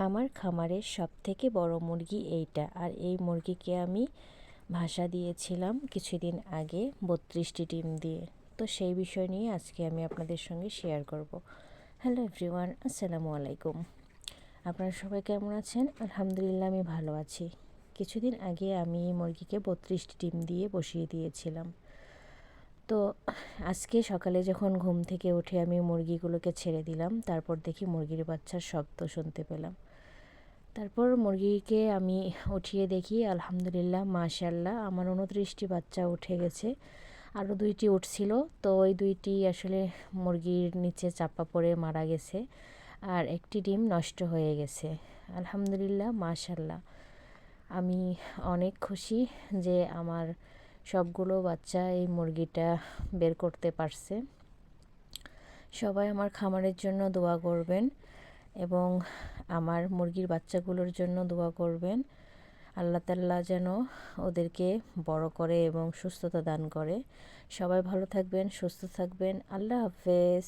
আমার খামারের সবথেকে বড় মুরগি এইটা। আর এই মুরগিকে আমি ভাষা দিয়েছিলাম কিছুদিন আগে 32টি ডিম দিয়ে। তো সেই বিষয় নিয়ে আজকে আমি আপনাদের সঙ্গে শেয়ার করব। হ্যালো এভরিওয়ান, আসসালামু আলাইকুম। আপনারা সবাই কেমন আছেন? আলহামদুলিল্লাহ আমি ভালো আছি। কিছুদিন আগে আমি মুরগিকে 32টি ডিম দিয়ে বসিয়ে দিয়েছিলাম। তো আজকে সকালে যখন ঘুম থেকে উঠে আমি মুরগিগুলোকে ছেড়ে দিলাম, তারপর দেখি মুরগির বাচ্চার শব্দ শুনতে পেলাম। তারপর মুরগিকে আমি উঠিয়ে দেখি, আলহামদুলিল্লাহ মাশাআল্লাহ আমার 29টি বাচ্চা উঠে গেছে। আরও 2টি উঠছিল, তো ওই 2টি আসলে মুরগির নিচে চাপা পড়ে মারা গেছে, আর একটি ডিম নষ্ট হয়ে গেছে। আলহামদুলিল্লাহ মাশাআল্লাহ আমি অনেক খুশি যে আমার সবগুলো বাচ্চা এই মুরগিটা বের করতে পারছে। সবাই আমার খামারের জন্য দোয়া করবেন এবং আমার মুরগির বাচ্চাগুলোর জন্য দোয়া করবেন। আল্লাহ তাআলা যেন ওদেরকে বড় করে এবং সুস্থতা দান করে। সবাই ভালো থাকবেন, সুস্থ থাকবেন। আল্লাহ হাফেজ।